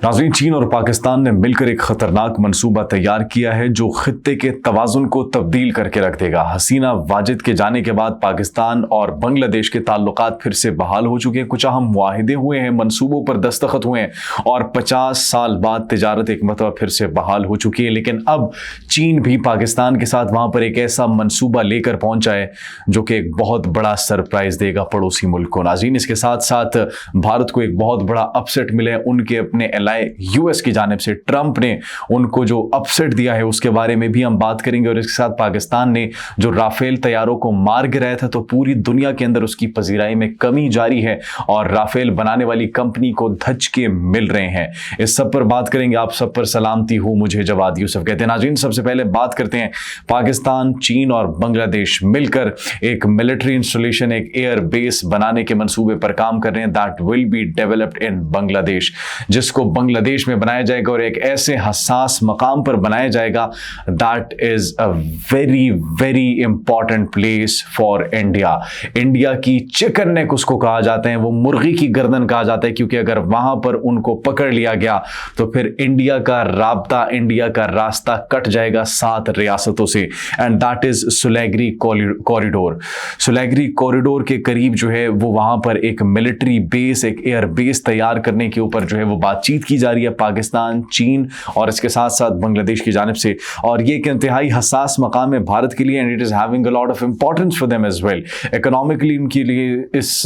नाज़रीन, चीन और पाकिस्तान ने मिलकर एक खतरनाक मंसूबा तैयार किया है जो खित्ते के तवाज़ुन को तब्दील करके रख देगा। हसीना वाजिद के जाने के बाद पाकिस्तान और बांग्लादेश के ताल्लुकात फिर से बहाल हो चुके हैं। कुछ अहम मुआहिदे हुए हैं, मंसूबों पर दस्तखत हुए हैं और 50 साल बाद तिजारत एक मरतबा फिर से बहाल हो चुकी है। लेकिन अब चीन भी पाकिस्तान के साथ वहाँ पर एक ऐसा मंसूबा लेकर पहुँचा है जो कि एक बहुत बड़ा सरप्राइज़ देगा पड़ोसी मुल्क को। नाज़रीन, इसके साथ साथ भारत को एक बहुत बड़ा अपसेट मिले उनके अपने यूएस की जानिब से। ट्रंप ने उनको जो अपसेट दिया है उसके बारे में भी हम बात करेंगे। और इसके साथ पाकिस्तान ने जो राफेल तैयारों को मार गिराया था तो पूरी दुनिया के अंदर उसकी पजीराई में कमी जारी है और राफेल बनाने वाली कंपनी को धचके मिल रहे हैं। इस सब पर बात करेंगे। आप सब पर सलामती हो, मुझे जवाद यूसुफ कहते हैं। नाज़रीन, सबसे पहले बात करते हैं पाकिस्तान, चीन और बांग्लादेश मिलकर एक मिलिट्री इंस्टॉलेशन, एक एयर बेस बनाने के मंसूबे पर काम कर रहे हैं। That will be developed in Bangladesh, जिसको बांग्लादेश में बनाया जाएगा और एक ऐसे हसास मकाम पर बनाया जाएगा that is a very very important place for India. India की चिकन नेक उसको कहा जाता है, वो मुर्गी की गर्दन कहा जाता है, क्योंकि अगर वहां पर उनको पकड़ लिया गया तो फिर इंडिया का राब्ता, इंडिया का रास्ता कट जाएगा 7 रियासतों से। And that is Siliguri corridor. Siliguri corridor के करीब जो है वो वहां पर एक मिलिट्री बेस, एक एयर बेस तैयार करने के ऊपर जो है वो बातचीत की जा रही है पाकिस्तान, चीन और इसके साथ साथ बांग्लादेश की जानिब से। और ये एक इंतहाई हसास मकाम है भारत के लिए and it is having a lot of importance for them as well. Economically उनके लिए इस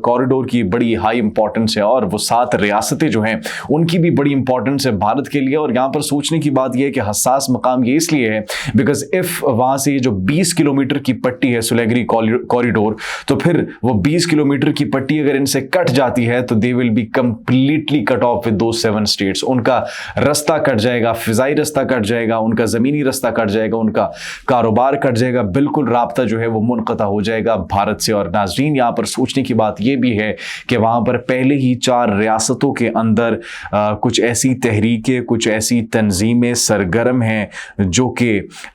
कॉरिडोर की बड़ी हाई इंपॉर्टेंस है और वो 7 रियासतें जो हैं उनकी भी बड़ी इंपॉर्टेंस है भारत के लिए। और यहाँ पर सोचने की बात यह है कि हसास मकाम ये इसलिए है बिकॉज इफ वहां से जो 20 किलोमीटर की पट्टी है सुलेगरी कॉरिडोर, तो फिर वो 20 किलोमीटर की पट्टी अगर इनसे कट जाती है तो they will be completely cut off with those 7 states. उनका रास्ता कट जाएगा, फिजाई रास्ता कट जाएगा, उनका जमीनी रास्ता कट जाएगा, उनका कारोबार कट जाएगा, बिल्कुल राब्ता जो है वो मुनक़ता हो जाएगा भारत से। और नाज़रीन, यहाँ पर सोचने की बात यह भी है कि वहाँ पर पहले ही 4 रियासतों के अंदर कुछ ऐसी तहरीकें, कुछ ऐसी तंजीमें सरगर्म हैं जो कि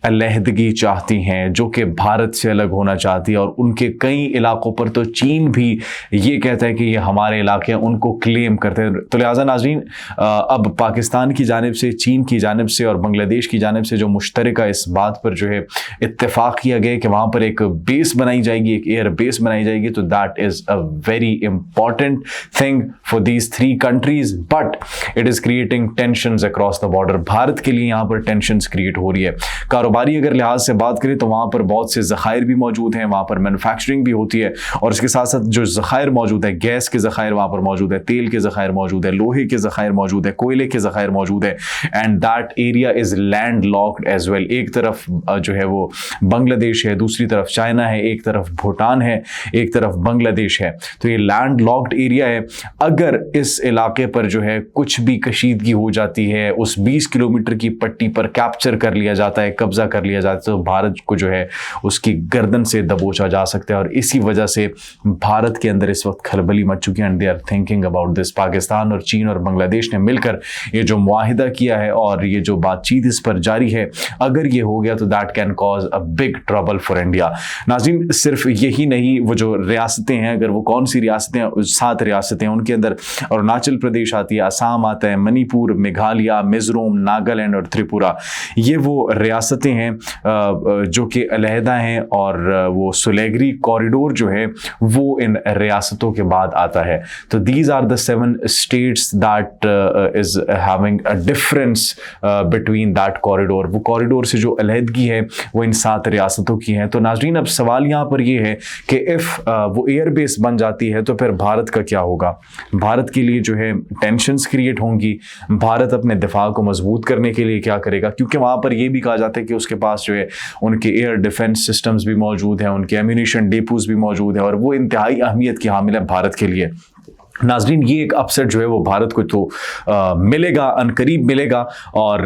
अलहदगी चाहती हैं, जो कि भारत से अलग होना चाहती है। और उनके कई इलाकों पर तो चीन भी ये कहता है कि ये हमारे इलाके हैं, उनको क्लेम करते हैं। तो लिहाजा नाज़रीन, अब पाकिस्तान की जानिब से, चीन की जानिब से और बांग्लादेश की जानिब से जो मुश्तरका इस बात पर जो है इत्तेफाक किया गया कि वहाँ पर एक बेस बनाई जाएगी, एक एयर बेस बनाई जाएगी। तो that is a very important thing for these 3 countries, but it is creating tensions across the border. Bharat के लिए यहाँ पर टेंशंस क्रिएट हो रही है। कारोबारी अगर लिहाज से बात करें तो वहाँ पर बहुत से ज़खायर भी मौजूद हैं, वहाँ पर मैन्युफैक्चरिंग भी होती है और इसके साथ साथ जो ज़खायर मौजूद है, गैस के ज़खायर वहाँ पर मौजूद है, तेल के ज़खायर मौजूद है, लोहे के ज़खायर मौजूद है, कोयले के ज़खायर मौजूद है। And that area is landlocked as well. एक तरफ जो है वो बांग्लादेश है, दूसरी तरफ चाइना है, एक तरफ भूटान है, एक तरफ बांग्लादेश है। तो ये लैंड लॉक्ड एरिया है। अगर इस इलाके पर जो है कुछ भी कशीदगी हो जाती है, उस 20 किलोमीटर की पट्टी पर कैप्चर कर लिया जाता है, कब्जा कर लिया जाता है, तो भारत को जो है उसकी गर्दन से दबोचा जा सकता है। और इसी वजह से भारत के अंदर इस वक्त खलबली मच चुकी है and they are thinking about this. Pakistan और चीन और बांग्लादेश ने मिलकर ये जो मुआहिदा किया है और ये जो बातचीत इस पर जारी है, अगर ये हो गया तो that can cause a big trouble for India. नाज़रीन, सिर्फ यही नहीं, वो जो रियासतें हैं, अगर वो कौन सी रियासतें हैं, 7 रियासतें हैं, उनके अंदर अरुणाचल प्रदेश आती है, असम आता है, मणिपुर, मेघालय, मिजोरम, नागालैंड और त्रिपुरा। ये वो रियासतें हैं जो कि अलहदा हैं और वो सुलेगरी कॉरिडोर जो है वो इन रियासतों के बाद आता है। तो these are the 7 states that is having a difference between that corridor। वो कॉरिडोर से जो अलहदगी है वो इन 7 रियासतों की है। तो नाज़रीन, अब सवाल यहाँ पर ये है कि इफ़ वो एयर बेस बन जाती है तो फिर भारत का क्या होगा? भारत के लिए जो है टेंशन्स क्रिएट होंगी। भारत अपने दिफा को मजबूत करने के लिए क्या करेगा? क्योंकि वहाँ पर ये भी कहा जाता है कि उसके पास जो है उनके एयर डिफेंस सिस्टम्स भी मौजूद हैं, उनके एम्यूनिशन डेपोज भी मौजूद हैं और वो इंतहाई अहमियत की हामिल है भारत के लिए। नाज़रीन, ये एक अपसेट जो है वो भारत को तो मिलेगा, अनकरीब मिलेगा। और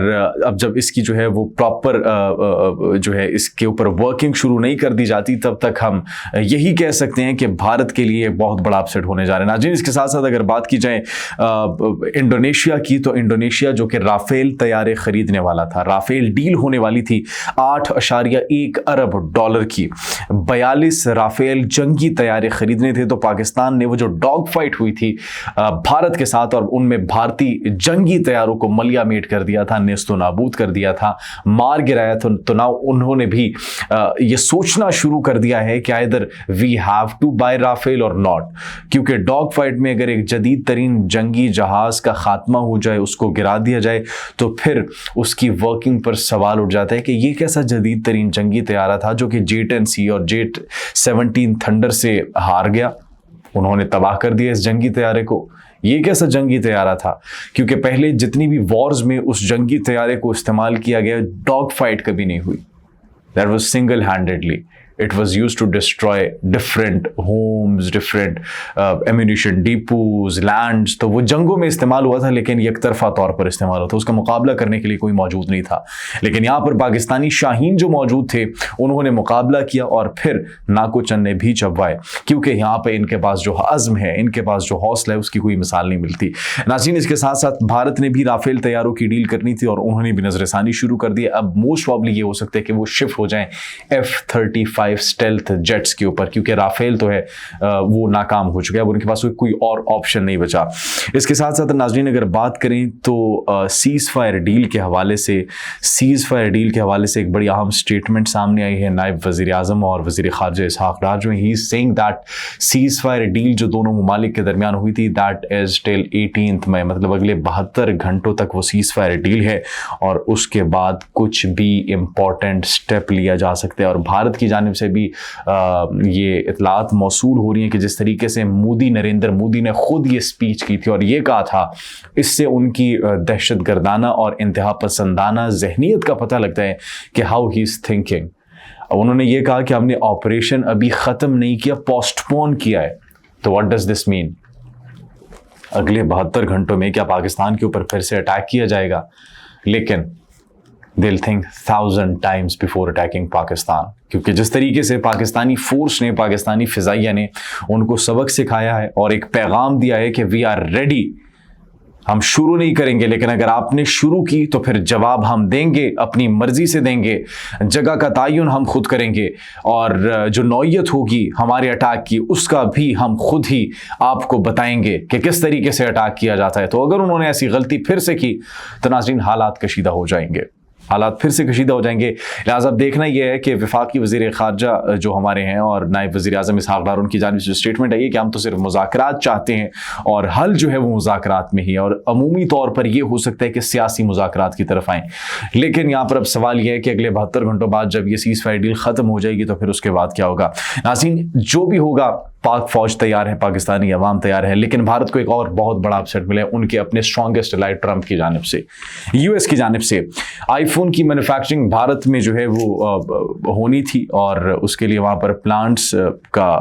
अब जब इसकी जो है वो प्रॉपर जो है इसके ऊपर वर्किंग शुरू नहीं कर दी जाती, तब तक हम यही कह सकते हैं कि भारत के लिए बहुत बड़ा अपसेट होने जा रहा है। नाज़रीन, इसके साथ साथ अगर बात की जाए इंडोनेशिया की, तो इंडोनेशिया जो कि राफेल तैयारे ख़रीदने वाला था, राफेल डील होने वाली थी 8.1 अरब डॉलर की, 42 राफेल जंगी तैयारे ख़रीदने थे। तो पाकिस्तान ने वो जो डॉग फाइट हुई थी भारत के साथ, और उनमें भारतीय जंगी तैयारों को मलिया मेट कर दिया था, नेस्तो नाबूद कर दिया था, मार गिराया था। तो ना उन्होंने भी ये सोचना शुरू कर दिया है कि either we have to buy Rafale और नॉट, क्योंकि डॉग फाइट में अगर एक जदीद तरीन जंगी जहाज का खात्मा हो जाए, उसको गिरा दिया जाए, तो फिर उसकी वर्किंग पर सवाल उठ जाता है कि ये कैसा जदीद तरीन जंगी तैयारा था जो कि J-10C और J-17 थंडर से हार गया। उन्होंने तबाह कर दिया इस जंगी तैयारे को। ये कैसा जंगी तैयारा था, क्योंकि पहले जितनी भी वॉर्स में उस जंगी तैयारे को इस्तेमाल किया गया, डॉग फाइट कभी नहीं हुई। That was single handedly, it was used to destroy different homes, different ammunition depots, lands। तो वो जंगों में इस्तेमाल हुआ था, लेकिन एक तरफा तौर पर इस्तेमाल हुआ था, उसका मुकाबला करने के लिए कोई मौजूद नहीं था। लेकिन यहाँ पर पाकिस्तानी शाहीन जो मौजूद थे, उन्होंने मुकाबला किया और फिर नाको चन्ने भी चबवाए, क्योंकि यहाँ पे इनके पास जो अज़्म है, इनके पास जो हौसला है, उसकी कोई मिसाल नहीं मिलती। नाज़रीन, इसके साथ साथ भारत ने भी राफेल तैयारों की डील करनी थी और उन्होंने भी नजरसानी शुरू कर दी। अब मोस्ट प्रॉब्ली ये हो सकता है कि वो शिफ्ट हो जाएं F-35 स्टेल्थ जेट्स के ऊपर, क्योंकि राफेल तो है वो नाकाम हो चुका है, उनके पास कोई और ऑप्शन नहीं बचा। इसके साथ साथ नाज़रीन, अगर बात करें तो सीज़ फायर डील के हवाले से एक बड़ी अहम स्टेटमेंट सामने आई है नायब वज़ीर आज़म और वज़ीर ख़ारजा इसहाक़ डार, जो he saying that seize fire deal जो दोनों ममालिक के दरमियान हुई थी, दैट इज़ टिल 18 मई, मतलब अगले 72 घंटों तक वो सीज़ फायर डील है और उसके बाद कुछ भी इम्पॉर्टेंट स्टेप लिया जा सकता है। और भारत की जानिब से भी ये इतलात मौसूल हो रही हैं कि जिस तरीके से नरेंद्र मोदी ने खुद ये स्पीच की थी और ये कहा था, इससे उनकी दहशतगर्दाना और इंतहा पसंदाना जहनीत का पता लगता है कि हाउ ही इज थिंकिंग। उन्होंने ये कहा कि हमने ऑपरेशन अभी ख़त्म नहीं किया, पोस्टपोन किया है। तो व्हाट डज दिस मीन? अगले 72 घंटों में क्या पाकिस्तान के ऊपर फिर से अटैक किया जाएगा? लेकिन they'll think 1000 times before attacking Pakistan, क्योंकि जिस तरीके से पाकिस्तानी फोर्स ने, पाकिस्तानी फ़िज़ाइया ने उनको सबक सिखाया है और एक पैगाम दिया है कि वी आर रेडी, हम शुरू नहीं करेंगे, लेकिन अगर आपने शुरू की तो फिर जवाब हम देंगे, अपनी मर्जी से देंगे, जगह का तयन हम खुद करेंगे और जो नौयत होगी हमारे अटैक की, उसका भी हम खुद ही आपको बताएंगे कि किस तरीके से अटैक किया जाता है। तो अगर उन्होंने ऐसी गलती फिर से की तो नाज़रीन, हालात कशीदा हो जाएंगे, हालात फिर से कशीदा हो जाएंगे। लिहाजा देखना यह है कि वफाकी वज़ीर ख़ारजा जो हमारे हैं और नायब वज़ीर आज़म इसहाक़ डार, उनकी जानिब से जो स्टेटमेंट आई है कि हम तो सिर्फ मुज़ाकरात चाहते हैं और हल जो है वो मुज़ाकरात में ही है, और अमूमी तौर पर यह हो सकता है कि सियासी मुज़ाकरात की तरफ आएँ। लेकिन यहाँ पर अब सवाल यह है कि अगले 72 घंटों बाद जब ये सीज़ फायर डील ख़त्म हो जाएगी तो फिर उसके बाद क्या होगा? नाज़रीन, जो भी होगा, पाक फौज तैयार है, पाकिस्तानी अवाम तैयार है, लेकिन भारत को एक और बहुत बड़ा अपसेट मिला है उनके अपने स्ट्रॉन्गेस्ट एलाइ ट्रंप की जानिब से, यूएस की जानिब से। आईफोन की मैन्युफैक्चरिंग भारत में जो है वो होनी थी और उसके लिए वहाँ पर प्लांट्स का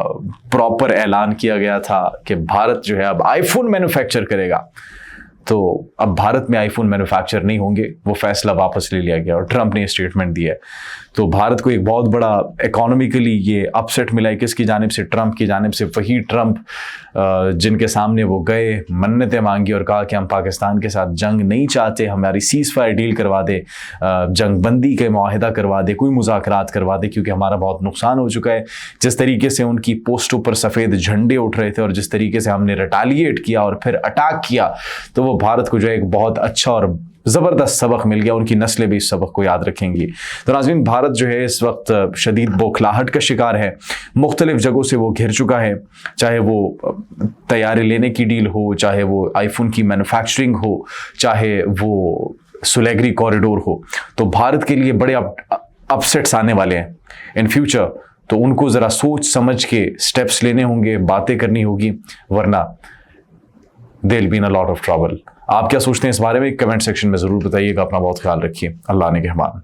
प्रॉपर ऐलान किया गया था कि भारत जो है अब आईफोन मैन्युफैक्चर करेगा। तो अब भारत में आईफोन मैन्युफैक्चर नहीं होंगे, वो फैसला वापस ले लिया गया और ट्रंप ने स्टेटमेंट दिया है। तो भारत को एक बहुत बड़ा इकोनॉमिकली ये अपसेट मिला है, किसकी जानिब से? ट्रंप की जानिब से। वही ट्रंप जिनके सामने वो गए, मन्नतें मांगी और कहा कि हम पाकिस्तान के साथ जंग नहीं चाहते, हमारी सीज़ फायर डील करवा दे, जंग बंदी के मुआहिदा करवा दे, कोई मुज़ाकरात करवा दे, क्योंकि हमारा बहुत नुकसान हो चुका है। जिस तरीके से उनकी पोस्टों पर सफ़ेद झंडे उठ रहे थे और जिस तरीके से हमने रिटालिएट किया और फिर अटैक किया, तो वो भारत को जो है एक बहुत अच्छा और ज़बरदस्त सबक मिल गया। उनकी नस्लें भी इस सबक को याद रखेंगी। तो नाज़रीन, भारत जो है इस वक्त शदीद बौखलाहट का शिकार है, मुख्तलिफ जगहों से वो घिर चुका है, चाहे वो तैयारी लेने की डील हो, चाहे वो आईफोन की मैन्युफैक्चरिंग हो, चाहे वो सुलेगरी कॉरिडोर हो। तो भारत के लिए बड़े अपसेट्स आने वाले हैं इन फ्यूचर, तो उनको ज़रा सोच समझ के स्टेप्स लेने होंगे, बातें करनी होगी, वरना they'll be in a lot of trouble। आप क्या सोचते हैं इस बारे में? कमेंट सेक्शन में ज़रूर बताइएगा। अपना बहुत ख्याल रखिए। अल्लाह ने रहमान।